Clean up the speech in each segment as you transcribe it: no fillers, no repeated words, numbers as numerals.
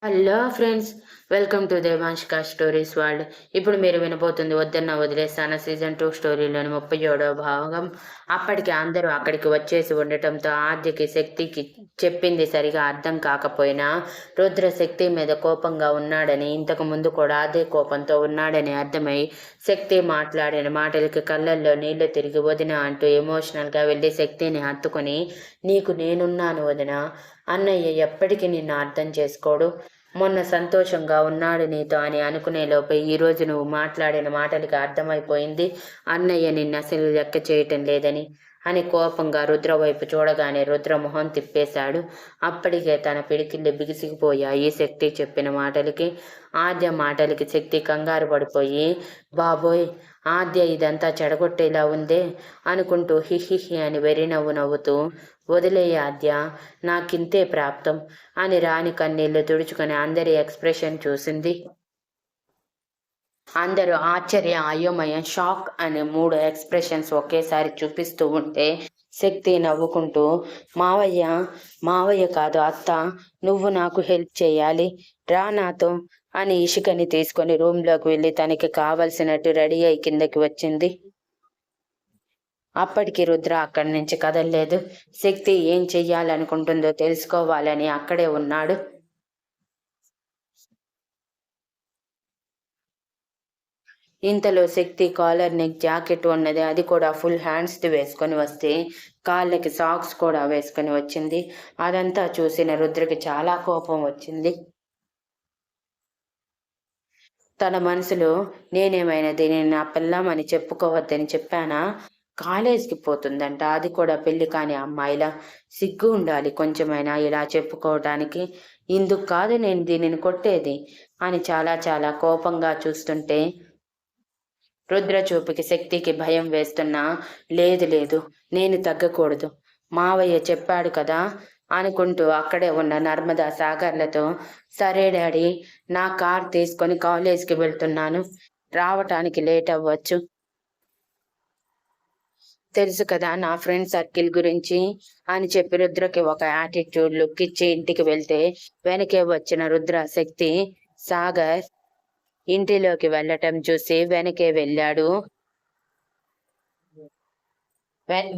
Hello friends, welcome to Devanshika stories world. ఇప్పుడు మీరు వినబోతుంది వద్దన్న వదిలేస్తాన సీజన్ 2 స్టోరీలోని 37వ భాగం. అప్పటికి అందరూ అక్కడికి వచ్చేసి ఉండటంతో ఆద్యకి శక్తికి చెప్పింది సరిగా అర్థం కాకపోయినా రుద్ర శక్తి మీద కోపంగా ఉన్నాడని, ఇంతకు ముందు కూడా అదే కోపంతో ఉన్నాడని అర్థమై శక్తి మాట్లాడిన మాటలకి కళ్ళల్లో నీళ్లు తిరిగి వదిన అంటూ ఎమోషనల్గా వెళ్ళి శక్తిని హత్తుకుని, నీకు నేనున్నాను వదిన, అన్నయ్య ఎప్పటికీ నిన్ను అర్థం చేసుకోడు, మొన్న సంతోషంగా ఉన్నాడు నీతో అని అనుకునేలోపే ఈరోజు నువ్వు మాట్లాడిన మాటలకి అర్థమైపోయింది అన్నయ్య నిన్ను అసలు లెక్క చేయటం లేదని అని కోపంగా రుద్ర వైపు చూడగానే రుద్ర మొహం తిప్పేశాడు. అప్పటికే తన పిడికిళ్ళు బిగిసిగిపోయాయి శక్తి చెప్పిన మాటలకి. ఆద్య మాటలకి శక్తి కంగారు పడిపోయి, బాబోయ్ ఆద్య ఇదంతా చెడగొట్టేలా ఉందే అనుకుంటూ హిహిహి అని వెర్రి నవ్వు నవ్వుతూ, వదిలేయ ఆద్య, నాకింతే ప్రాప్తం అని రాని కన్నీళ్లు తుడుచుకొని అందరి ఎక్స్ప్రెషన్ చూసింది. అందరూ ఆశ్చర్య, అయోమయం, షాక్ అనే 3 ఎక్స్ప్రెషన్స్ ఒకేసారి చూపిస్తూ ఉంటే శక్తి నవ్వుకుంటూ, మావయ్య, మావయ్య కాదు అత్త, నువ్వు నాకు హెల్ప్ చేయాలి, రా నాతో అని ఇషికని తీసుకొని రూమ్లోకి వెళ్ళి తనకి కావలసినట్టు రెడీ అయి కిందకి వచ్చింది. అప్పటికి రుద్ర అక్కడి నుంచి కదల్లేదు. శక్తి ఏం చెయ్యాలనుకుంటుందో తెలుసుకోవాలని అక్కడే ఉన్నాడు. ఇంతలో శక్తి కాలర్ నెక్ జాకెట్ ఉన్నది, అది కూడా ఫుల్ హ్యాండ్స్ది వేసుకొని వస్తే కాళ్ళకి సాక్స్ కూడా వేసుకొని వచ్చింది. అదంతా చూసిన రుద్రకి చాలా కోపం వచ్చింది. తన మనసులో, నేనేమైనా దీనిని నా పిల్లమని చెప్పుకోవద్దని చెప్పానా, కాలేజీకి పోతుందంట, అది కూడా పెళ్లి కాని అమ్మాయిలా, సిగ్గు ఉండాలి కొంచెమైనా ఇలా చెప్పుకోవటానికి, ఇందుకు కాదు నేను దీనిని కొట్టేది అని చాలా చాలా కోపంగా చూస్తుంటే రుద్ర చూపుకి శక్తికి భయం వేస్తున్నా, లేదు లేదు, నేను తగ్గకూడదు, మావయ్య చెప్పాడు కదా అనుకుంటూ అక్కడే ఉన్న నర్మదా సాగర్లతో, సరే డాడీ, నా కార్ తీసుకొని కాలేజ్కి వెళ్తున్నాను, రావటానికి లేట్ అవ్వచ్చు, తెలుసు కదా నా ఫ్రెండ్ సర్కిల్ గురించి అని చెప్పి రుద్రకి ఒక యాటిట్యూడ్ లుక్ ఇచ్చి ఇంటికి వెళ్తే వెనకే వచ్చిన రుద్ర శక్తి సాగర్ ఇంటిలోకి వెళ్ళటం చూసి వెనకే వెళ్ళాడు.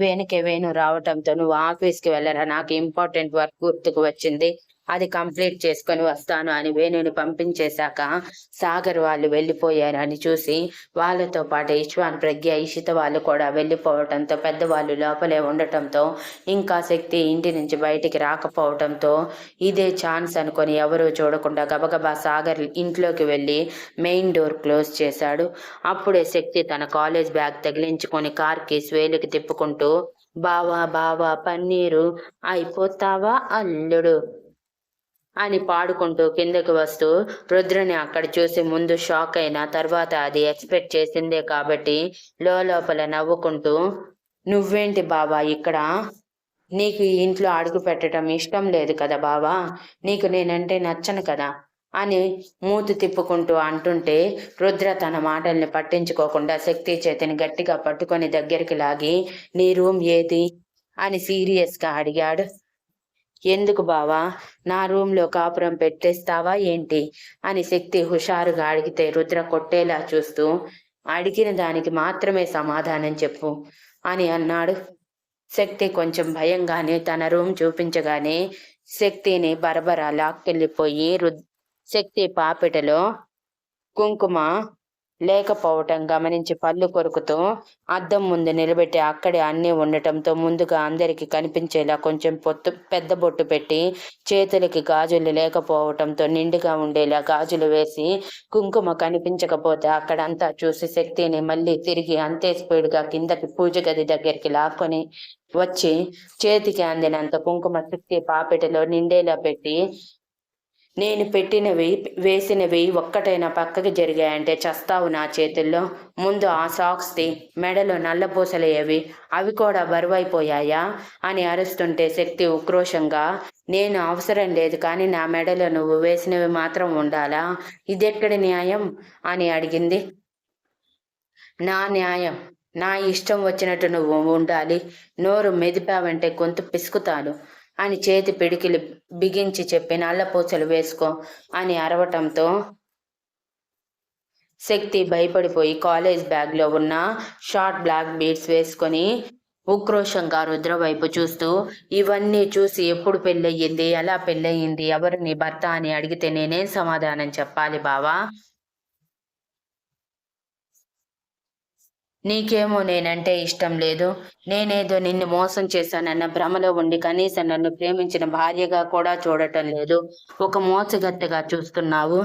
వెనకే వేణు రావటంతో, నువ్వు ఆఫీస్కి వెళ్ళరా, నాకు ఇంపార్టెంట్ వర్క్ గుర్తుకు వచ్చింది, అది కంప్లీట్ చేసుకొని వస్తాను అని వేణుని పంపించేశాక సాగర్ వాళ్ళు వెళ్ళిపోయారని చూసి వాళ్ళతో పాటు ఇష్వాన్, ప్రజ్ఞ, ఇషిత వాళ్ళు కూడా వెళ్ళిపోవటంతో పెద్దవాళ్ళు లోపలే ఉండటంతో ఇంకా శక్తి ఇంటి నుంచి బయటికి రాకపోవటంతో ఇదే ఛాన్స్ అనుకొని ఎవరూ చూడకుండా గబగబా సాగర్ ఇంట్లోకి వెళ్ళి మెయిన్ డోర్ క్లోజ్ చేశాడు. అప్పుడే శక్తి తన కాలేజ్ బ్యాగ్ తగిలించుకొని కార్కి స్వేలికి తిప్పుకుంటూ, బావా బావా పన్నీరు అయిపోతావా అల్లుడు అని పాడుకుంటూ కిందకి వస్తూ రుద్రని అక్కడ చూసి ముందు షాక్ అయినా తర్వాత అది ఎక్స్పెక్ట్ చేసిందే కాబట్టి లోపల నవ్వుకుంటూ, నువ్వేంటి బావా ఇక్కడ, నీకు ఈ ఇంట్లో అడుగు పెట్టడం ఇష్టం లేదు కదా బావా, నీకు నేనంటే నచ్చను కదా అని మూతి తిప్పుకుంటూ అంటుంటే రుద్ర తన మాటల్ని పట్టించుకోకుండా శక్తి చేతిని గట్టిగా పట్టుకొని దగ్గరికి లాగి, నీ రూమ్ ఏది అని సీరియస్గా అడిగాడు. ఎందుకు బావా, నా రూమ్లో కాపురం పెట్టేస్తావా ఏంటి అని శక్తి హుషారుగా అడిగితే రుద్ర కొట్టేలా చూస్తూ, అడిగిన దానికి మాత్రమే సమాధానం చెప్పు అని అన్నాడు. శక్తి కొంచెం భయంగానే తన రూమ్ చూపించగానే శక్తిని బరబరా లాక్కెళ్ళిపోయి శక్తి పాపిటలో కుంకుమ లేకపోవటం గమనించి పళ్ళు కొరుకుతూ అద్దం ముందు నిలబెట్టి అక్కడే అన్నీ ఉండటంతో ముందుగా అందరికీ కనిపించేలా కొంచెం పెద్ద బొట్టు పెట్టి చేతులకి గాజులు లేకపోవటంతో నిండుగా ఉండేలా గాజులు వేసి కుంకుమ కనిపించకపోతే అక్కడంతా చూసి శక్తిని మళ్ళీ తిరిగి అంతే స్పీడ్గా కిందకి పూజ గది దగ్గరికి లాక్కొని వచ్చి చేతికి అందినంత కుంకుమ శక్తి పాపెటలో నిండేలా పెట్టి, నేను పెట్టినవి వేసినవి ఒక్కటైనా పక్కకి జరిగాయంటే చస్తావు నా చేతుల్లో, ముందు ఆ సాక్స్ది మెడలో నల్లపూసలయ్యేవి అవి కూడా బరువైపోయాయా అని అరుస్తుంటే శక్తి ఉక్రోషంగా, నేను అవసరం లేదు కానీ నా మెడలో నువ్వు వేసినవి మాత్రం ఉండాలా, ఇదెక్కడి న్యాయం అని అడిగింది. నా న్యాయం, నా ఇష్టం వచ్చినట్టు నువ్వు ఉండాలి, నోరు మెదిపావంటే గొంతు పిసుకుతాను అని చేతి పిడికిలి బిగించి చెప్పి నల్లపూసలు వేసుకో అని అరవటంతో శక్తి భయపడిపోయి కాలేజ్ బ్యాగ్లో ఉన్న షార్ట్ బ్లాక్ బీడ్స్ వేసుకొని ఉక్రోషంగా రుద్ర వైపు చూస్తూ, ఇవన్నీ చూసి ఎప్పుడు పెళ్ళయ్యింది, ఎలా పెళ్ళయ్యింది, ఎవరు నీ భర్త అని అడిగితే నేనేం సమాధానం చెప్పాలి బావా? నీకేమో నేనంటే ఇష్టం లేదు. నేనేదో నిన్ను మోసం చేశానన్న భ్రమలో ఉండి కనీసం నన్ను ప్రేమించిన భార్యగా కూడా చూడటం లేదు. ఒక మోసగత్తెగా చూస్తున్నావు.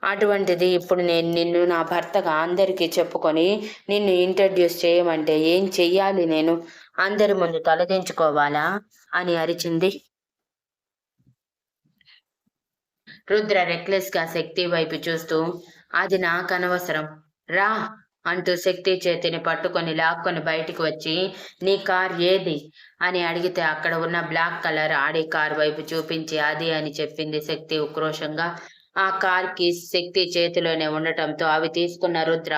అటువంటిది ఇప్పుడు నేను నిన్ను నా భర్తగా అందరికీ చెప్పుకొని నిన్ను ఇంట్రడ్యూస్ చేయమంటే ఏం చెయ్యాలి నేను? అందరి ముందు తలదించుకోవాలా? అని అరిచింది. రుద్ర రెక్లెస్‌గా శక్తి వైపు చూస్తూ, అది నాకనవసరం. రా! అంటూ శక్తి చేతిని పట్టుకొని లాక్కొని బయటికి వచ్చి, నీ కార్ ఏది? అని అడిగితే అక్కడ ఉన్న బ్లాక్ కలర్ ఆడి కార్ వైపు చూపించి అది అని చెప్పింది శక్తి ఉక్రోషంగా. ఆ కార్ కీస్ శక్తి చేతిలోనే ఉండటంతో అవి తీసుకున్న రుద్ర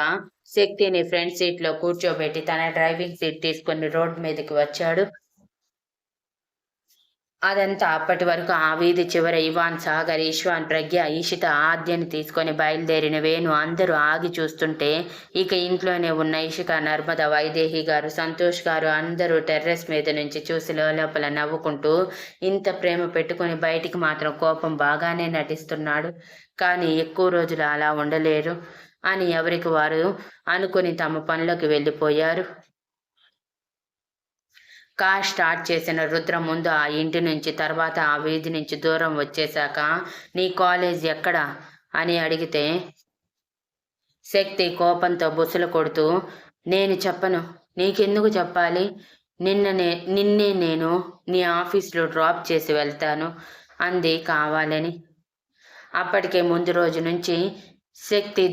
శక్తిని ఫ్రంట్ సీట్‌లో కూర్చోబెట్టి తన డ్రైవింగ్ సీట్ తీసుకొని రోడ్ మీదకి వచ్చాడు. అదంతా అప్పటి వరకు ఆ వీధి చివర ఇవాన్, సాగర్, ఇష్వాన్, ప్రగ్య, ఈషిత, ఆద్యని తీసుకొని బయలుదేరిన వేణు అందరూ ఆగి చూస్తుంటే ఇక ఇంట్లోనే ఉన్న ఇషిక, నర్మద, వైదేహి గారు, సంతోష్ గారు అందరూ టెర్రస్ మీద నుంచి చూసి లోపల నవ్వుకుంటూ, ఇంత ప్రేమ పెట్టుకొని బయటికి మాత్రం కోపం బాగానే నటిస్తున్నాడు, కానీ ఎక్కువ రోజులు అలా ఉండలేరు అని ఎవరికి వారు అనుకుని తమ పనులకు వెళ్ళిపోయారు. కార్ స్టార్ట్ చేసిన రుద్ర ముందు ఆ ఇంటి నుంచి, తర్వాత ఆ వీధి నుంచి దూరం వచ్చేశాక, నీ కాలేజ్ ఎక్కడ అని అడిగితే శక్తి కోపంతో బుసలు కొడుతూ, నేను చెప్పను, నీకెందుకు చెప్పాలి? నిన్నే నేను నీ ఆఫీస్లో డ్రాప్ చేసి వెళ్తాను అంది కావాలని. అప్పటికే ముందు రోజు నుంచి శక్తి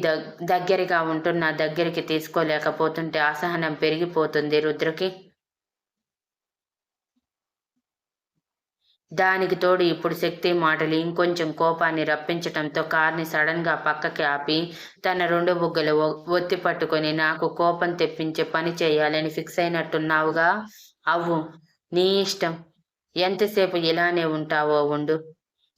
దగ్గరగా ఉంటున్న దగ్గరికి తీసుకోలేకపోతుంటే అసహనం పెరిగిపోతుంది రుద్రకి. దానికి తోడు ఇప్పుడు శక్తి మాటలు ఇంకొంచెం కోపాన్ని రప్పించటంతో కార్ని సడన్గా పక్కకి ఆపి తన రెండు బుగ్గలు ఒత్తి పట్టుకొని, నాకు కోపం తెప్పించే పని చేయాలని ఫిక్స్ అయినట్టున్నావుగా, అవ్వు, నీ ఇష్టం, ఎంతసేపు ఇలానే ఉంటావో ఉండు,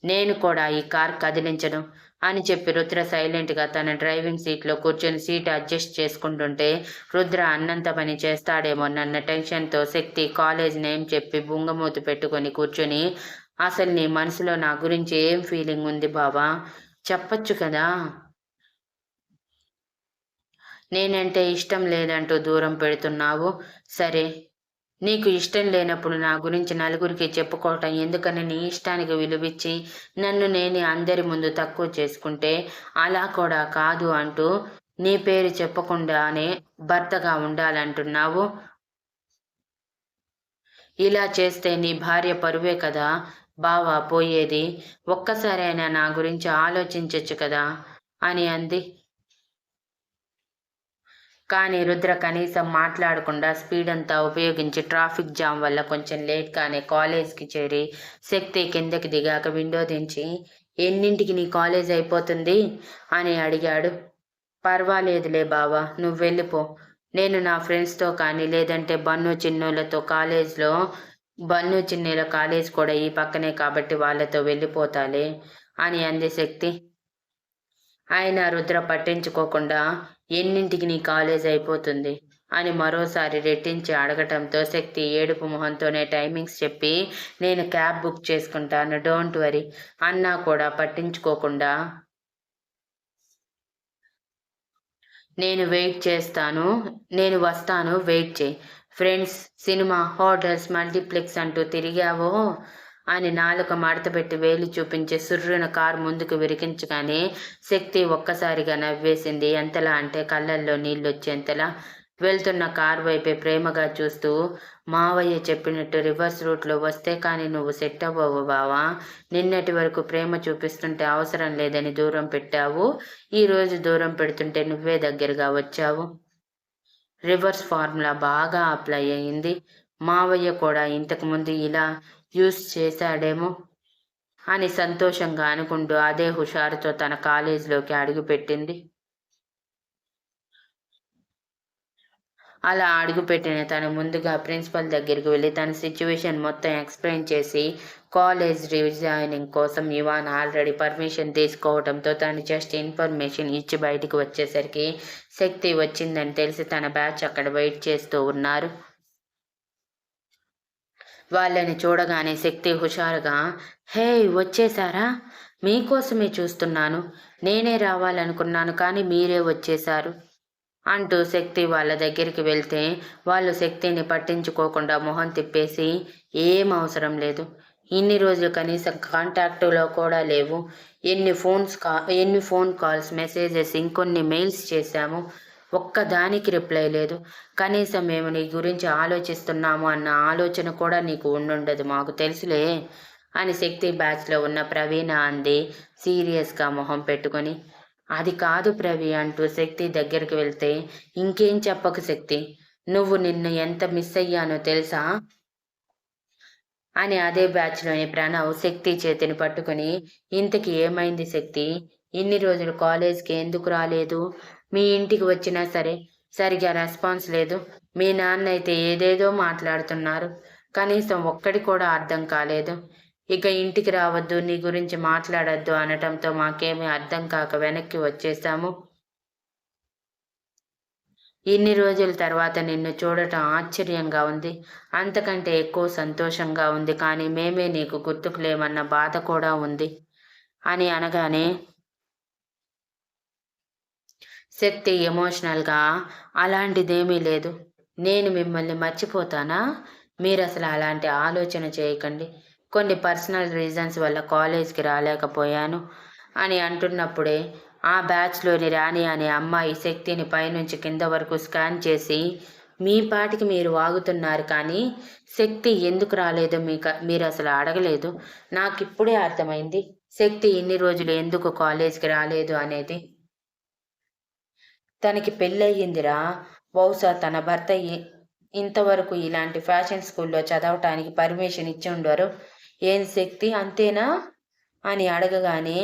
నేను కూడా ఈ కార్ కదిలించను అని చెప్పి రుద్ర సైలెంట్గా తన డ్రైవింగ్ సీట్లో కూర్చొని సీట్ అడ్జస్ట్ చేసుకుంటుంటే రుద్ర అన్నంత పని చేస్తాడేమోనన్న టెన్షన్తో శక్తి కాలేజ్ నేమ్ చెప్పి బుంగమూతి పెట్టుకొని కూర్చొని, అసలు నీ మనసులో నా గురించి ఏం ఫీలింగ్ ఉంది బావా, చెప్పొచ్చు కదా? నేనంటే ఇష్టం లేదంటూ దూరం పెడుతున్నావు. సరే, నీకు ఇష్టం లేనప్పుడు నా గురించి నలుగురికి చెప్పుకోవటం ఎందుకని నీ ఇష్టానికి విలువిచ్చి నన్ను నేనే అందరి ముందు తక్కువ చేసుకుంటే, అలా కూడా కాదు అంటూ నీ పేరు చెప్పకుండానే భర్తగా ఉండాలంటున్నావు. ఇలా చేస్తే నీ భార్య పరువే కదా బావా పోయేది. ఒక్కసారైనా నా గురించి ఆలోచించొచ్చు కదా అని అంది. కానీ రుద్ర కనీసం మాట్లాడకుండా స్పీడ్ అంతా ఉపయోగించి ట్రాఫిక్ జామ్ వల్ల కొంచెం లేట్గానే కాలేజ్కి చేరి శక్తి కిందకి దిగాక విండో దించి, ఎన్నింటికి నీ కాలేజ్ అయిపోతుంది అని అడిగాడు. పర్వాలేదులే బావా, నువ్వు వెళ్ళిపో, నేను నా ఫ్రెండ్స్తో కానీ లేదంటే బన్ను చిన్నీల కాలేజ్ కూడా ఈ పక్కనే కాబట్టి వాళ్ళతో వెళ్ళిపోతాలే అని అంది శక్తి. ఆయన రుద్ర పట్టించుకోకుండా, ఎన్నింటికి నీ కాలేజ్ అయిపోతుంది అని మరోసారి రెట్టించి అడగటంతో శక్తి ఏడుపు మొహంతోనే టైమింగ్స్ చెప్పి, నేను క్యాబ్ బుక్ చేసుకుంటాను, డోంట్ వరీ అన్నా కూడా పట్టించుకోకుండా, నేను వస్తాను, వెయిట్ చేయి, ఫ్రెండ్స్, సినిమా, హోటల్స్, మల్టీప్లెక్స్ అంటూ తిరిగావో అని నాలుక మడతపెట్టి వేలు చూపించి సుర్రున కారు ముందుకు విరికించగానే శక్తి ఒక్కసారిగా నవ్వేసింది. ఎంతలా అంటే కళ్ళల్లో నీళ్ళొచ్చేంతలా. వెళ్తున్న కారు వైపే ప్రేమగా చూస్తూ, మావయ్య చెప్పినట్టు రివర్స్ రూట్లో వస్తే కానీ నువ్వు సెట్ అవ్వవు బావా, నిన్నటి వరకు ప్రేమ చూపిస్తుంటే అవసరం లేదని దూరం పెట్టావు, ఈరోజు దూరం పెడుతుంటే నువ్వే దగ్గరగా వచ్చావు. రివర్స్ ఫార్ములా బాగా అప్లై అయింది. మావయ్య కూడా ఇంతకుముందు ఇలా యూస్ చేశాడేమో అని సంతోషంగా అనుకుంటూ అదే హుషారుతో తన కాలేజీలోకి అడుగుపెట్టింది. అలా అడుగుపెట్టిన తను ముందుగా ప్రిన్సిపల్ దగ్గరికి వెళ్ళి తన సిచ్యువేషన్ మొత్తం ఎక్స్ప్లెయిన్ చేసి కాలేజ్ రిజైనింగ్ కోసం ఇవాన్ ఆల్రెడీ పర్మిషన్ తీసుకోవడంతో తను జస్ట్ ఇన్ఫర్మేషన్ ఇచ్చి బయటికి వచ్చేసరికి శక్తి వచ్చిందని తెలిసి తన బ్యాచ్ అక్కడ వెయిట్ చేస్తూ ఉన్నారు. వాళ్ళని చూడగానే శక్తి హుషారుగా, హే వచ్చేసారా, మీకోసమే చూస్తున్నాను, నేనే రావాలనుకున్నాను కానీ మీరే వచ్చేశారు అంటూ శక్తి వాళ్ళ దగ్గరికి వెళ్తే వాళ్ళు శక్తిని పట్టించుకోకుండా మొహం తిప్పేసి, ఏం అవసరం లేదు, ఇన్ని రోజులు కనీసం కాంటాక్టులో కూడా లేవు, ఎన్ని ఫోన్ కాల్స్ మెసేజెస్ ఇంకొన్ని మెయిల్స్ చేశాము, ఒక్కదానికి రిప్లై లేదు, కనీసం మేము నీ గురించి ఆలోచిస్తున్నాము అన్న ఆలోచన కూడా నీకు ఉండుండదు, మాకు తెలుసులే అని శక్తి బ్యాచ్లో ఉన్న ప్రవీణ అంది సీరియస్గా మొహం పెట్టుకొని. అది కాదు ప్రవీ అంటూ శక్తి దగ్గరికి వెళ్తే, ఇంకేం చెప్పకు శక్తి, నువ్వు నిన్ను ఎంత మిస్ అయ్యానో తెలుసా అని అదే బ్యాచ్లోని ప్రణవ్ శక్తి చేతిని పట్టుకుని, ఇంతకి ఏమైంది శక్తి, ఇన్ని రోజులు కాలేజ్కి ఎందుకు రాలేదు, మీ ఇంటికి వచ్చినా సరే సరిగా రెస్పాన్స్ లేదు, మీ నాన్న అయితే ఏదేదో మాట్లాడుతున్నారు, కనీసం ఒక్కడి కూడా అర్థం కాలేదు, ఇక ఇంటికి రావద్దు, నీ గురించి మాట్లాడద్దు అనటంతో మాకేమీ అర్థం కాక వెనక్కి వచ్చేసాము. ఇన్ని రోజుల తర్వాత నిన్ను చూడటం ఆశ్చర్యంగా ఉంది, అంతకంటే ఎక్కువ సంతోషంగా ఉంది, కానీ మేమే నీకు గుర్తుకు లేమన్న బాధ కూడా ఉంది అని అనగానే శక్తి ఎమోషనల్గా, అలాంటిదేమీ లేదు, నేను మిమ్మల్ని మర్చిపోతానా, మీరు అసలు అలాంటి ఆలోచన చేయకండి, కొన్ని పర్సనల్ రీజన్స్ వల్ల కాలేజ్కి రాలేకపోయాను అని అంటున్నప్పుడే ఆ బ్యాచ్లోని రాణి అనే అమ్మాయి శక్తిని పైనుంచి కింద వరకు స్కాన్ చేసి, మీ పాటికి మీరు వాగుతున్నారు కానీ శక్తి ఎందుకు రాలేదో మీరు అసలు అడగలేదు, నాకు ఇప్పుడే అర్థమైంది శక్తి ఇన్ని రోజులు ఎందుకు కాలేజ్కి రాలేదు అనేది. తనకి పెళ్ళయిందిరా, బహుశా తన భర్త ఇంతవరకు ఇలాంటి ఫ్యాషన్ స్కూల్లో చదవటానికి పర్మిషన్ ఇచ్చి ఉండరు, ఏం శక్తి అంతేనా అని అడగగానే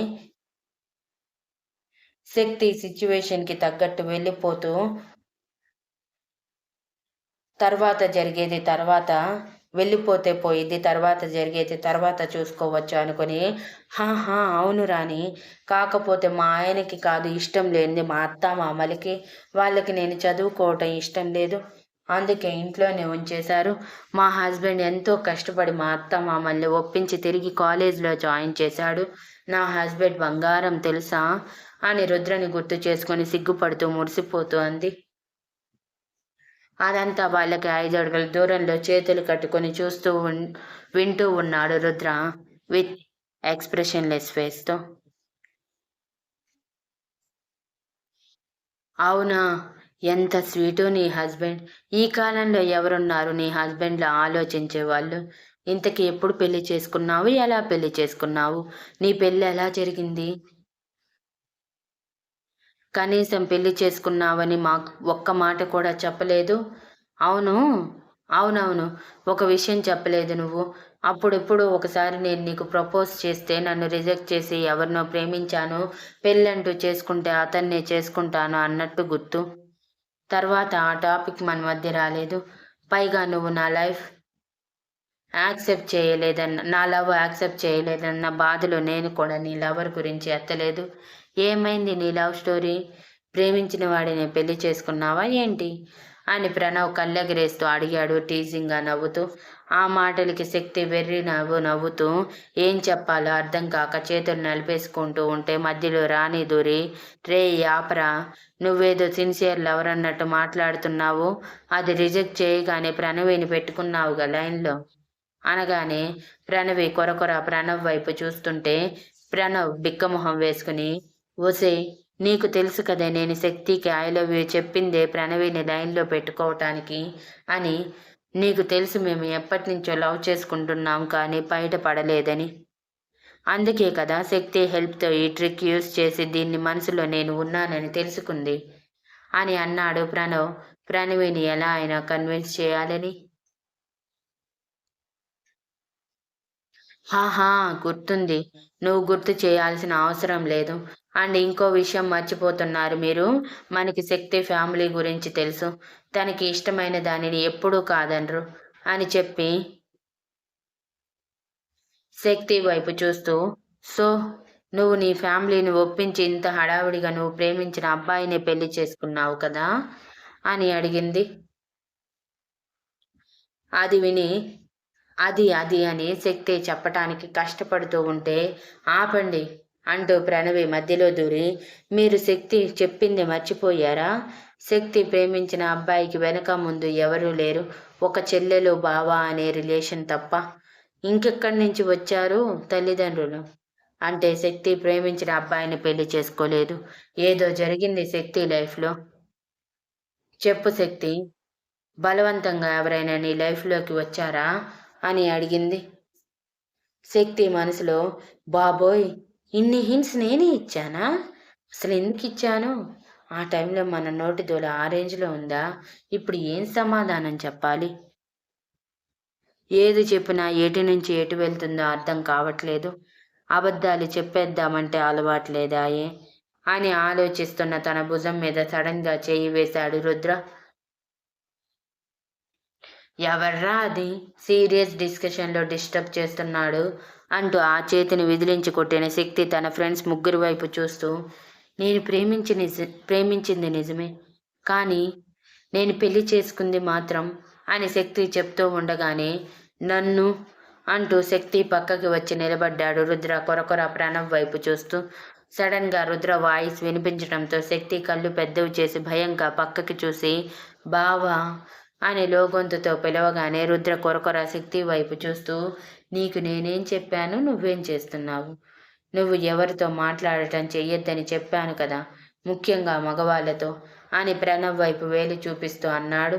శక్తి సిచ్యువేషన్కి తగ్గట్టు వెళ్ళిపోతూ, తర్వాత జరిగేది తర్వాత, వెళ్ళిపోతే పోయింది, తర్వాత జరిగేది తర్వాత చూసుకోవచ్చు అనుకుని, హాహా అవును రాని, కాకపోతే మా ఆయనకి కాదు ఇష్టం లేనిది మా అత్త మామలకి, వాళ్ళకి నేను చదువుకోవటం ఇష్టం లేదు, అందుకే ఇంట్లోనే ఉంచేశారు, మా హస్బెండ్ ఎంతో కష్టపడి మా అత్త మామల్ని ఒప్పించి తిరిగి కాలేజీలో జాయిన్ చేశాడు, నా హస్బెండ్ బంగారం తెలుసా అని రుద్రని గుర్తు చేసుకొని సిగ్గుపడుతూ మురిసిపోతూ అంది. అదంతా వాళ్ళకి 5 అడుగుల దూరంలో చేతులు కట్టుకొని చూస్తూ వింటూ ఉన్నాడు రుద్ర విత్ ఎక్స్ప్రెషన్లెస్ ఫేస్తో. అవునా, ఎంత స్వీటు నీ హస్బెండ్, ఈ కాలంలో ఎవరున్నారు నీ హస్బెండ్లో ఆలోచించే వాళ్ళు, ఇంతకీ ఎప్పుడు పెళ్లి చేసుకున్నావు, ఎలా పెళ్లి చేసుకున్నావు, నీ పెళ్ళి ఎలా జరిగింది, కనీసం పెళ్లి చేసుకున్నావని మాకు ఒక్క మాట కూడా చెప్పలేదు. అవును, అవునవును, ఒక విషయం చెప్పలేదు నువ్వు, అప్పుడెప్పుడు ఒకసారి నేను నీకు ప్రపోజ్ చేస్తే నన్ను రిజెక్ట్ చేసి ఎవరినో ప్రేమించాను, పెళ్ళంటూ చేసుకుంటే అతన్నే చేసుకుంటాను అన్నట్టు గుర్తు, తర్వాత ఆ టాపిక్ మన మధ్య రాలేదు, పైగా నువ్వు నా లవ్ యాక్సెప్ట్ చేయలేదన్న బాధలో నేను కూడా నీ లవర్ గురించి ఎత్తలేదు, ఏమైంది నీ లవ్ స్టోరీ, ప్రేమించిన వాడిని పెళ్లి చేసుకున్నావా ఏంటి అని ప్రణవ్ కళ్ళెగరేస్తూ అడిగాడు టీజింగ్గా నవ్వుతూ. ఆ మాటలకి శక్తి వెర్రి నవ్వుతూ ఏం చెప్పాలో అర్థం కాక చేతులు నలిపేసుకుంటూ ఉంటే మధ్యలో రాణి దూరి, రే యాపరా, నువ్వేదో సిన్సియర్ లవర్ అన్నట్టు మాట్లాడుతున్నావు, అది రిజెక్ట్ చేయగానే ప్రణవిని పెట్టుకున్నావుగా లైన్లో అనగానే ప్రణవి కొరకొర ప్రణవ్ వైపు చూస్తుంటే ప్రణవ్ బిక్కమొహం వేసుకుని, ఓసే, నీకు తెలుసు కదే నేను శక్తికి ఐ లవ్ యూ చెప్పిందే ప్రణవిని లైన్లో పెట్టుకోవటానికి అని, నీకు తెలుసు మేము ఎప్పటి నుంచో లవ్ చేసుకుంటున్నాం కానీ బయటపడలేదని, అందుకే కదా శక్తి హెల్ప్తో ఈ ట్రిక్ యూజ్ చేసి దీన్ని మనసులో నేను ఉన్నానని తెలుసుకుంది అని అన్నాడు ప్రణవ్ ప్రణవిని ఎలా అయినా కన్విన్స్ చేయాలని. హాహా! గుర్తుంది. నువ్వు గుర్తు చేయాల్సిన అవసరం లేదు. అండ్ ఇంకో విషయం మర్చిపోతున్నారు మీరు. మనకి శక్తి ఫ్యామిలీ గురించి తెలుసు. తనకి ఇష్టమైన దానిని ఎప్పుడూ కాదనరు అని చెప్పి శక్తి వైపు చూస్తూ, సో నువ్వు నీ ఫ్యామిలీని ఒప్పించి ఇంత హడావిడిగా నువ్వు ప్రేమించిన అబ్బాయినే పెళ్లి చేసుకున్నావు కదా! అని అడిగింది. అది విని అది అని శక్తి చెప్పటానికి కష్టపడుతూ ఉంటే, ఆపండి అంటూ ప్రణవి మధ్యలో దూరి, మీరు శక్తి చెప్పింది మర్చిపోయారా? శక్తి ప్రేమించిన అబ్బాయికి వెనక ముందు ఎవరూ లేరు. ఒక చెల్లెలు, బావ అనే రిలేషన్ తప్ప. ఇంకెక్కడి నుంచి వచ్చారు తల్లిదండ్రులు? అంటే శక్తి ప్రేమించిన అబ్బాయిని పెళ్లి చేసుకోలేదు. ఏదో జరిగింది శక్తి లైఫ్‌లో. చెప్పు శక్తి. బలవంతంగా ఎవరైనా నీ లైఫ్‌లోకి వచ్చారా? అని అడిగింది. శక్తి మనసులో, బాబోయ్! ఇన్ని హింట్స్ నేనే ఇచ్చానా? అసలెందుకిచ్చాను? ఆ టైంలో మన నోటి దూల ఆ రేంజ్‌లో ఉందా? ఇప్పుడు ఏం సమాధానం చెప్పాలి? ఏది చెప్పినా ఎటు నుంచి ఎటు వెళ్తుందో అర్థం కావట్లేదు. అబద్ధాలు చెప్పేద్దామంటే అలవాట్లేదాయె అని ఆలోచిస్తున్న తన భుజం మీద సడన్‌గా చెయ్యి వేశాడు రుద్ర. ఎవర్రా అది సీరియస్ డిస్కషన్‌లో డిస్టర్బ్ చేస్తున్నాడు అంటూ ఆ చేతిని విదిలించి కొట్టిన శక్తి తన ఫ్రెండ్స్ ముగ్గురి వైపు చూస్తూ, నేను ప్రేమించింది నిజమే. కానీ నేను పెళ్లి చేసుకుంది మాత్రం అని శక్తి చెప్తూ ఉండగానే, నన్ను అంటూ శక్తి పక్కకి వచ్చి నిలబడ్డాడు రుద్ర కొరకొర ప్రణవ్ వైపు చూస్తూ. సడన్‌గా రుద్ర వాయిస్ వినిపించడంతో శక్తి కళ్ళు పెద్దవి చేసి భయంగా పక్కకి చూసి, బావా అని లోగొంతుతో పిలవగానే రుద్ర కొరకొర శక్తి వైపు చూస్తూ, నీకు నేనేం చెప్పాను? నువ్వేం చేస్తున్నావు? నువ్వు ఎవరితో మాట్లాడటం చెయ్యొద్దని చెప్పాను కదా! ముఖ్యంగా మగవాళ్ళతో అని ప్రణవ్ వైపు వేలు చూపిస్తూ అన్నాడు.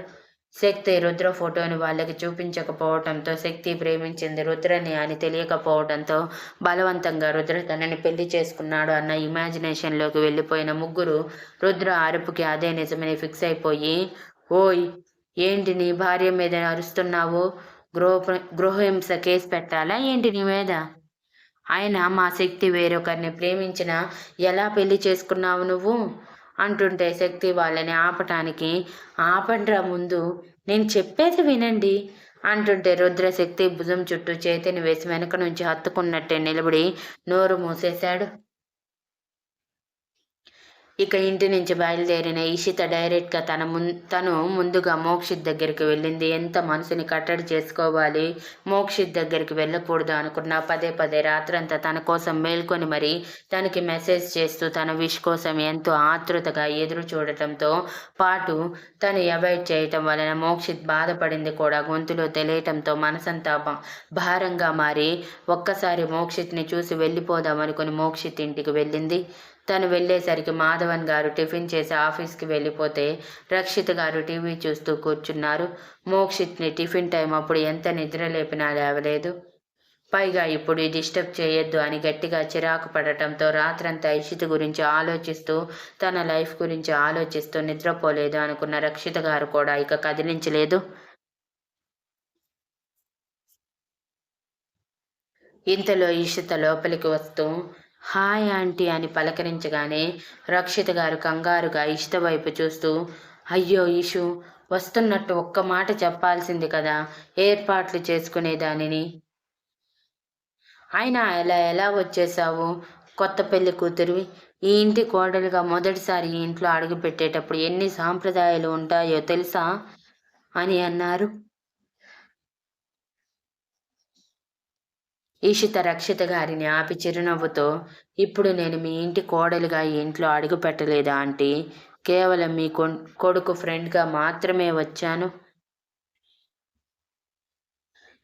శక్తి రుద్ర ఫోటోని వాళ్ళకి చూపించకపోవటంతో శక్తి ప్రేమించింది రుద్రని అని తెలియకపోవడంతో బలవంతంగా రుద్ర తనని పెళ్లి చేసుకున్నాడు అన్న ఇమాజినేషన్‌లోకి వెళ్ళిపోయిన ముగ్గురు రుద్ర అరుపుకి అదే నిజమని ఫిక్స్ అయిపోయి, ఓయ్! ఏంటి నీ భార్య మీద అరుస్తున్నావు? గృహహింస కేస్ పెట్టాలా ఏంటి నీ మీద? అయినా మా శక్తి వేరొకరిని ప్రేమించినా ఎలా పెళ్లి చేసుకున్నావు నువ్వు? అంటుంటే శక్తి వాళ్ళని ఆపటానికి, ఆపండ్రా ముందు, నేను చెప్పేది వినండి అంటుంటే రుద్ర శక్తి భుజం చుట్టూ చేతిని వేసి వెనక నుంచి హత్తుకున్నట్టే నిలబడి నోరు మూసేశాడు. ఇక ఇంటి నుంచి బయలుదేరిన ఈషిత డైరెక్ట్‌గా తను ముందుగా మోక్షిత్ దగ్గరికి వెళ్ళింది. ఎంత మనసుని కట్టడి చేసుకోవాలి, మోక్షిత్ దగ్గరికి వెళ్ళకూడదు అనుకున్నా పదే పదే రాత్రంతా తన కోసం మేల్కొని మరీ తనకి మెసేజ్ చేస్తూ తన విష్ కోసం ఎంతో ఆతృతగా ఎదురు చూడటంతో పాటు తను అవాయిడ్ చేయటం వలన మోక్షిత్ బాధపడింది కూడా గొంతులో తెలియటంతో మనసంతా భారంగా మారి ఒక్కసారి మోక్షిత్‌ని చూసి వెళ్ళిపోదామనుకుని మోక్షిత్ ఇంటికి వెళ్ళింది. తను వెళ్ళేసరికి మాధవన్ గారు టిఫిన్ చేసి ఆఫీస్‌కి వెళ్ళిపోతే, రక్షిత్ గారు టీవీ చూస్తూ కూర్చున్నారు. మోక్షిత్‌ని టిఫిన్ టైం అప్పుడు ఎంత నిద్ర లేపినా లేవలేదు. పైగా ఇప్పుడు డిస్టర్బ్ చేయొద్దు అని గట్టిగా చిరాకు పడటంతో రాత్రంతా ఇషిత గురించి ఆలోచిస్తూ, తన లైఫ్ గురించి ఆలోచిస్తూ నిద్రపోలేదు అనుకున్న రక్షిత గారు కూడా ఇక కదిలించలేదు. ఇంతలో ఇషిత లోపలికి వస్తూ, హాయ్ ఆంటీ అని పలకరించగానే రక్షిత గారు కంగారుగా ఇషిత వైపు చూస్తూ, అయ్యో ఇషు, వస్తున్నట్టు ఒక్క మాట చెప్పాల్సింది కదా, ఏర్పాట్లు చేసుకునేదానిని. అయినా ఎలా వచ్చేశావు? కొత్త పెళ్లి కూతురివి. ఈ ఇంటి కోడలుగా మొదటిసారి ఈ ఇంట్లో అడుగుపెట్టేటప్పుడు ఎన్ని సాంప్రదాయాలు ఉంటాయో తెలుసా? అని అన్నారు. ఈషిత రక్షిత గారిని ఆపి చిరునవ్వుతో, ఇప్పుడు నేను మీ ఇంటి కోడలుగా ఈ ఇంట్లో అడుగు పెట్టలేదు ఆంటీ. కేవలం మీ కొడుకు ఫ్రెండ్‌గా మాత్రమే వచ్చాను.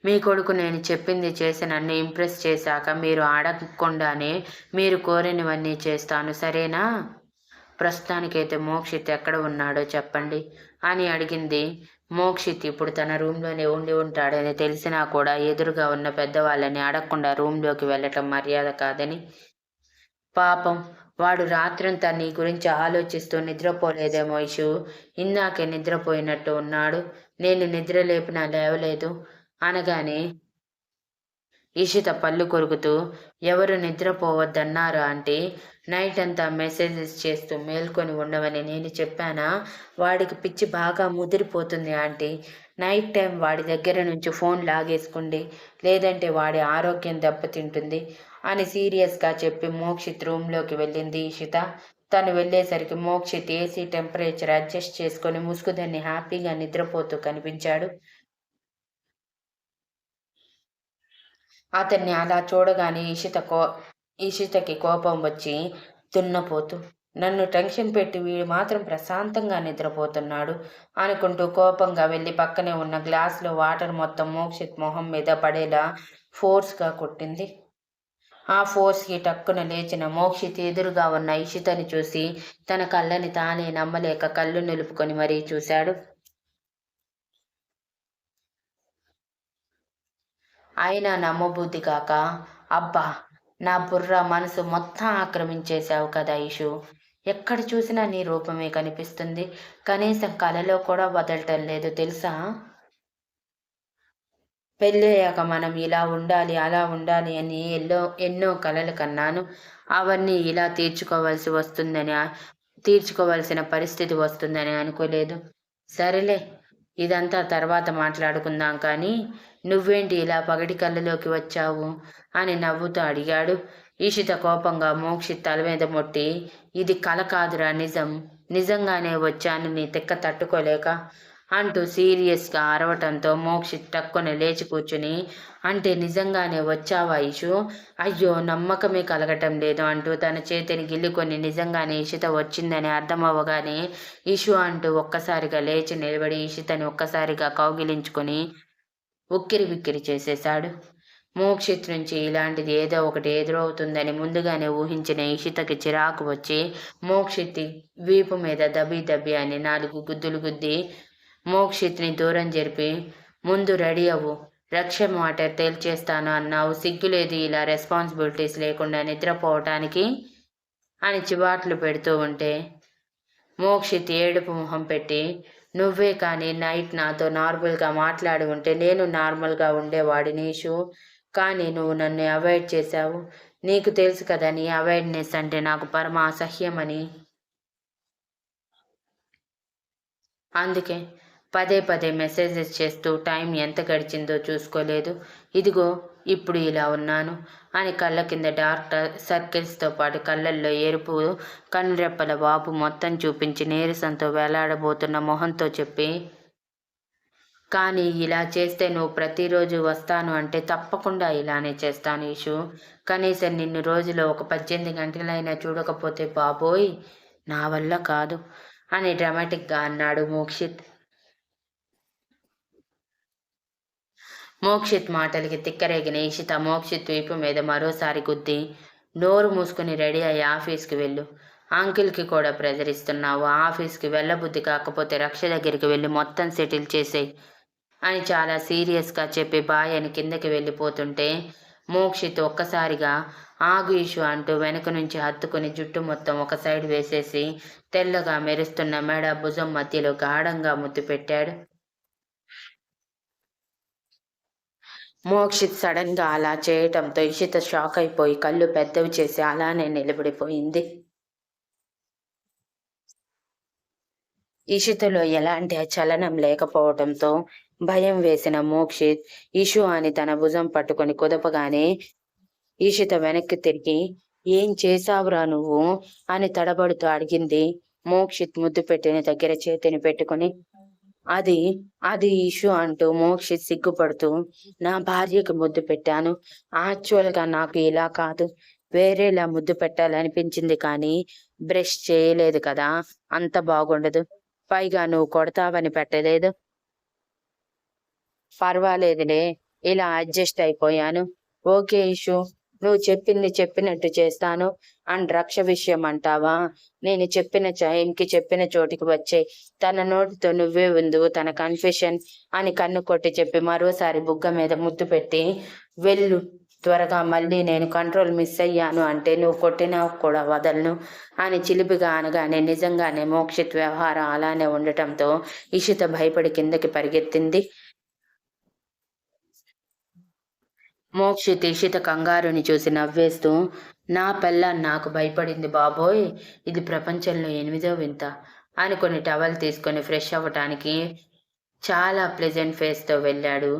మీ కొడుకు నేను చెప్పింది చేసి నన్ను ఇంప్రెస్ చేశాక మీరు అడగకుండానే మీరు కోరినవన్నీ చేస్తాను సరేనా? ప్రస్తుతానికైతే మోక్షిత్ ఎక్కడ ఉన్నాడో చెప్పండి అని అడిగింది. మోక్షిత్ ఇప్పుడు తన రూమ్‌లోనే ఉండి ఉంటాడని తెలిసినా కూడా ఎదురుగా ఉన్న పెద్దవాళ్ళని అడగకుండా రూమ్‌లోకి వెళ్ళటం మర్యాద కాదని. పాపం వాడు రాత్రంతా నీ గురించి ఆలోచిస్తూ నిద్రపోలేదేమో ఇషు. ఇందాకే నిద్రపోయినట్టు ఉన్నాడు. నేను నిద్ర లేపినా లేవలేదు అనగానే ఇషిత పళ్ళు కొరుకుతూ, ఎవరు నిద్రపోవద్దన్నారు ఆంటీ? నైట్ అంతా మెసేజెస్ చేస్తూ మేల్కొని ఉండవని నేను చెప్పానా? వాడికి పిచ్చి బాగా ముదిరిపోతుంది ఆంటీ. నైట్ టైం వాడి దగ్గర నుంచి ఫోన్ లాగేసుకోండి, లేదంటే వాడి ఆరోగ్యం దెబ్బతింటుంది అని సీరియస్గా చెప్పి మోక్షిత్ రూమ్లోకి వెళ్ళింది ఇషిత. తను వెళ్ళేసరికి మోక్షిత్ ఏసీ టెంపరేచర్ అడ్జస్ట్ చేసుకొని ముసుగుదాన్ని హ్యాపీగా నిద్రపోతూ కనిపించాడు. అతన్ని అలా చూడగానే ఇషితకి కోపం వచ్చి, దున్నపోతూ, నన్ను టెన్షన్ పెట్టి వీడు మాత్రం ప్రశాంతంగా నిద్రపోతున్నాడు అనుకుంటూ కోపంగా వెళ్ళి పక్కనే ఉన్న గ్లాసులో వాటర్ మొత్తం మోక్షిత్ మొహం మీద పడేలా ఫోర్స్గా కొట్టింది. ఆ ఫోర్స్కి టక్కున లేచిన మోక్షిత్ ఎదురుగా ఉన్న ఇషితని చూసి తన కళ్ళని తానే నమ్మలేక కళ్ళు నిలుపుకొని మరీ చూశాడు. అయినా నమ్మబుద్ధి కాక, అబ్బా, నా బుర్ర మనసు మొత్తం ఆక్రమించేశావు కదా ఇషు. ఎక్కడ చూసినా నీ రూపమే కనిపిస్తుంది. కనీసం కలలో కూడా వదలటం లేదు తెలుసా? పెళ్ళయ్యాక మనం ఇలా ఉండాలి, అలా ఉండాలి అని ఎన్నో కలలు కన్నాను. అవన్నీ ఇలా తీర్చుకోవాల్సిన పరిస్థితి వస్తుందని అనుకోలేదు. సరేలే, ఇదంతా తర్వాత మాట్లాడుకుందాం కానీ, నువ్వేంటి ఇలా పగటి కళ్ళలోకి వచ్చావు అని నవ్వుతూ అడిగాడు. ఈషిత కోపంగా మోక్షిత్ తల మీద మొట్టి, ఇది కల కాదురా, నిజం. నిజంగానే వచ్చాను నీ తిక్క తట్టుకోలేక అంటూ సీరియస్గా అరవటంతో మోక్షిత్ టక్కున లేచి కూర్చుని, అంటే నిజంగానే వచ్చావా ఇషు? అయ్యో, నమ్మకమే కలగటం లేదు అంటూ తన చేతిని గిల్లుకొని నిజంగానే ఇషిత వచ్చిందని అర్థమవ్వగానే ఇషు అంటూ ఒక్కసారిగా లేచి నిలబడి ఇషితని ఒక్కసారిగా కౌగిలించుకొని ఉక్కిరి బిక్కిరి చేసేశాడు. మోక్షిత్ నుంచి ఇలాంటిది ఏదో ఒకటి ఎదురవుతుందని ముందుగానే ఊహించిన ఇషితకి చిరాకు వచ్చి మోక్షిత్ వీపు మీద దబి దబి అని 4 గుద్దులు గుద్ది మోక్షిత్ని దూరం జరిపి, ముందు రెడీ అవ్వు, రక్ష వాటర్ తేల్చేస్తాను అన్నావు, సిగ్గులేదు ఇలా రెస్పాన్సిబిలిటీస్ లేకుండా నిద్రపోవటానికి అని చివాట్లు పెడుతూ ఉంటే మోక్షిత్ ఏడుపు మొహం పెట్టి, నువ్వే కానీ నైట్ నాతో నార్మల్గా మాట్లాడి ఉంటే నేను నార్మల్గా ఉండేవాడిని ఇషు. కానీ నువ్వు నన్ను అవాయిడ్ చేశావు. నీకు తెలుసు కదా నీ అవాయిడ్నెస్ అంటే నాకు పరమ అసహ్యమని. అందుకే పదే పదే మెసేజెస్ చేస్తూ టైం ఎంత గడిచిందో చూసుకోలేదు. ఇదిగో ఇప్పుడు ఇలా ఉన్నాను అని కళ్ళ కింద డార్క్ సర్కిల్స్తో పాటు కళ్ళల్లో ఎరుపు కనురెప్పల వాపు మొత్తం చూపించి నీరసంతో వేలాడబోతున్న మొహంతో చెప్పి, కానీ ఇలా చేస్తే నువ్వు ప్రతిరోజు వస్తాను అంటే తప్పకుండా ఇలానే చేస్తాను ఇషు. కనీసం నిన్ను రోజులో ఒక 18 గంటలైనా చూడకపోతే బాబోయ్, నా వల్ల కాదు అని డ్రామాటిక్గా అన్నాడు మోక్షిత్. మోక్షిత్ మాటలకి తిక్కరేగిన ఇషిత మోక్షిత్ వీపు మీద మరోసారి గుద్ది, నోరు మూసుకుని రెడీ అయ్యి ఆఫీస్కి వెళ్ళు. అంకిల్కి కూడా ప్రెజర్ ఇస్తున్నావు. ఆఫీస్కి వెళ్ళబుద్ధి కాకపోతే రక్ష దగ్గరికి వెళ్ళి మొత్తం సెటిల్ చేసేయి అని చాలా సీరియస్గా చెప్పి బాయ్ అని కిందకి వెళ్ళిపోతుంటే మోక్షిత్ ఒక్కసారిగా ఆగు ఇషు అంటూ వెనక నుంచి హత్తుకుని జుట్టు మొత్తం ఒక సైడ్ వేసేసి తెల్లగా మెరుస్తున్న మెడ భుజం మధ్యలో గాఢంగా ముద్దు పెట్టాడు. మోక్షిత్ సడన్ గా అలా చేయటంతో ఇషిత షాక్ అయిపోయి కళ్ళు పెద్దవి చేసి అలానే నిలబడిపోయింది. ఇషితలో ఎలాంటి చలనం లేకపోవటంతో భయం వేసిన మోక్షిత్ ఇషు అని తన భుజం పట్టుకొని కుదపగానే ఈషిత వెనక్కి తిరిగి, ఏం చేశావురా నువ్వు అని తడబడుతూ అడిగింది. మోక్షిత్ ముద్దు పెట్టిన దగ్గర చేతిని పెట్టుకుని, అది అది ఇషు అంటూ మోక్షిత్ సిగ్గుపడుతూ, నా భార్యకి ముద్దు పెట్టాను. యాక్చువల్గా నాకు ఇలా కాదు, వేరేలా ముద్దు పెట్టాలనిపించింది కానీ బ్రష్ చేయలేదు కదా, అంత బాగుండదు. పైగా నువ్వు కొడతావని పెట్టలేదు. పర్వాలేదులే, ఇలా అడ్జస్ట్ అయిపోయాను. ఓకే ఇషు, నువ్వు చెప్పింది చెప్పినట్టు చేస్తాను. అండ్ రక్ష విషయం అంటావా, నేను చెప్పిన టైంకి చెప్పిన చోటికి వచ్చే, తన నోటితో నువ్వే ఉందు తన కన్ఫెషన్ అని కన్ను కొట్టి చెప్పి మరోసారి బుగ్గ మీద ముద్దు పెట్టి, వెళ్ళు త్వరగా, మళ్ళీ నేను కంట్రోల్ మిస్ అయ్యాను అంటే నువ్వు కొట్టినా కూడా వదలను అని చిలిపిగా అనగానే నిజంగానే మోక్షిత్ వ్యవహారం అలానే ఉండటంతో ఇషిత భయపడి కిందకి పరిగెత్తింది. మోక్షిత్ ఇషిత కంగారుని చూసి నవ్వేస్తూ, నా పెళ్ళాం నాకు భయపడింది బాబోయ్, ఇది ప్రపంచంలో 8వ వింత అనుకుని టవల్ తీసుకొని ఫ్రెష్ అవ్వటానికి చాలా ప్లెజెంట్ ఫేస్తో వెళ్ళాడు.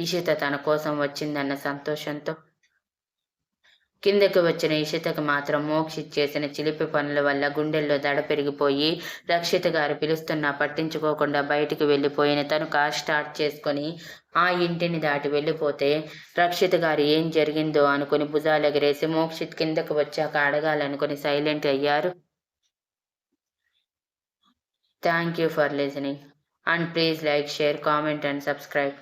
ఇషిత తన కోసం వచ్చిందన్న సంతోషంతో. కిందకి వచ్చిన ఇషితకు మాత్రం మోక్షిత్ చేసిన చిలిపి పనుల వల్ల గుండెల్లో దడ పెరిగిపోయి, రక్షిత గారు పిలుస్తున్నా పట్టించుకోకుండా బయటికి వెళ్ళిపోయిన తను కార్ స్టార్ట్ చేసుకొని ఆ ఇంటిని దాటి వెళ్ళిపోతే, రక్షిత గారు ఏం జరిగిందో అనుకుని భుజాలెగరేసి మోక్షిత్ కిందకు వచ్చాక అడగాలనుకుని సైలెంట్ అయ్యారు. Thank you for listening and please like, share, comment and subscribe.